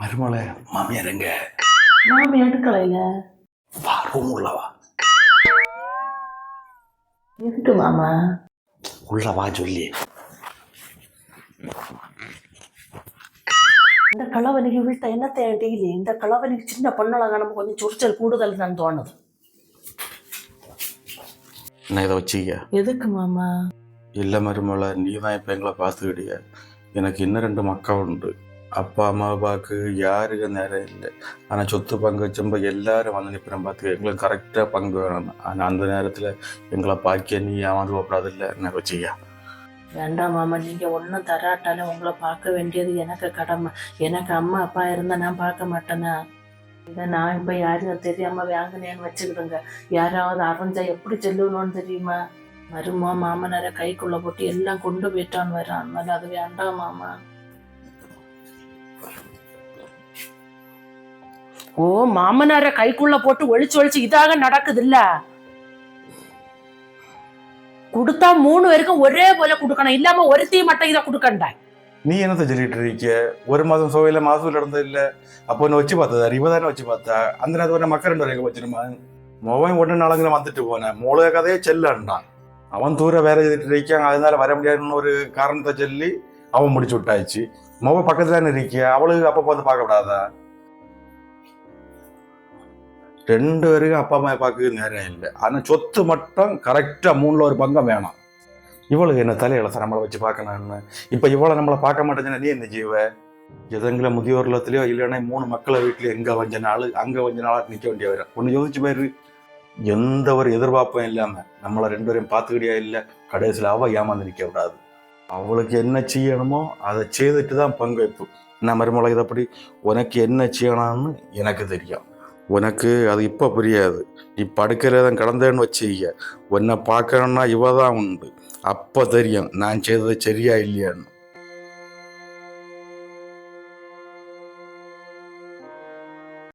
மருமலை மாமியார் எங்க? மாமி அடுக்கலையில. வா, ரூம் உள்ளவா. எதுக்கு மாமா? உள்ளவா சொல்லி. இந்த கலவனிக்கு வீட்டை என்ன தேவையில்லை. இந்த கலவனிக்கு சின்ன பொண்ணழகா நம்ம கொஞ்சம் சுரிச்சல் கூடுதல் தான் தோணுது. என்ன இதை வச்சிக்க? எதுக்கு மாமா? இல்லை மருமலை, நீ தான் இப்போ எங்களை பார்த்துக்கிட்டிய. எனக்கு இன்னும் 2 மக்கள் உண்டு. அப்பா அம்மாவை பார்க்க யாருக்கு நேரம் இல்லை. ஆனால் சொத்து பங்கு வச்சப்போ எல்லாரும் வந்து நிற்கிறேன் பார்த்துக்க. எங்களுக்கு கரெக்டாக பங்கு வேணும். ஆனால் அந்த நேரத்தில் எங்களை பார்க்க நீ ஏமாந்து போகக்கூடாது. இல்லை என்ன வச்சிக்க? வேண்டாம் மாமா, நீங்கள் ஒன்றும் தராட்டாலும் உங்களை பார்க்க வேண்டியது எனக்கு கடமை. எனக்கு அம்மா அப்பா இருந்தால் நான் பார்க்க மாட்டேனா? இதை நான் இப்போ யாரும் தெரியாமல் வாங்கினேன்னு வச்சுக்கிடுங்க. யாராவது அரைஞ்சா எப்படி செல்லணும்னு தெரியுமா? மருமா மாமனாரை கைக்குள்ளே போட்டு எல்லாம் கொண்டு போயிட்டான்னு வரான். அதனால அது வேண்டாம் மாமா. ஓ, மாமனாரை கைக்குள்ள போட்டு ஒளிச்சு ஒளிச்சு இதாக நடக்குது இல்ல. கொடுத்தா 3 பேருக்கும் ஒரே போல கொடுக்கணும். இல்லாம ஒருத்தையும் மட்டும் இதை கொடுக்கண்டா. நீ என்னத்தை சொல்லிட்டு இருக்க? 1 மாதம் சோவையில மாசூல் நடந்தது இல்லை. அப்போ என்ன வச்சு பார்த்ததா? இவதானே வச்சு பார்த்தா. அந்த நேரத்தில் மக்கள் 2 வரைக்கும் வச்சிருமா. மொபைல் 1 நாளுங்கிற வந்துட்டு போனேன். மூளை கதையே செல்லான்டான். அவன் தூர வேற எழுதிட்டு இருக்கான். அதனால வர முடியாதுன்னு ஒரு காரணத்தை சொல்லி அவன் முடிச்சு விட்டாச்சு. மொபைல் பக்கத்துல தானே இருக்க. அவளுக்கு அப்போ பார்த்து பார்க்கப்படாதா? 2 பேருக்கும் அப்பா அம்மா பார்க்க நேரம் இல்லை. ஆனால் சொத்து மட்டும் கரெக்டாக 3ல் 1 பங்கம் வேணும். இவளுக்கு என்ன தலையில நம்மளை வச்சு பார்க்கணும்னு. இப்போ இவளை நம்மளை பார்க்க மாட்டேன்னா நீ என்ன செய்வ? எதங்கிற முதியோர் இல்லத்திலையோ இல்லைன்னா 3 மக்களை வீட்லையோ எங்கே வஞ்ச நாள் அங்கே வஞ்ச நாளாக நிற்க வேண்டிய வரும். ஒன்று யோசிச்சு போயிரு. எந்த ஒரு எதிர்பார்ப்பும் இல்லாமல் நம்மளை 2 பேரையும் பார்த்துக்கிட்டே இல்லை. கடைசியில் அவள் ஏமாந்து நிற்க விடாது. அவளுக்கு என்ன செய்யணுமோ அதை செய்துட்டு தான் பங்கு வைப்பு. என்ன மருமலை, இதப்படி உனக்கு என்ன செய்யணும்னு எனக்கு தெரியும். உனக்கு அது இப்போ புரியாது. நீ படுக்கையில் தான் கடந்தேன்னு வச்சுக்க. உன்னை பார்க்கணுன்னா இவ தான் உண்டு. அப்போ தெரியும் நான் செய்தது சரியா இல்லையான்னு.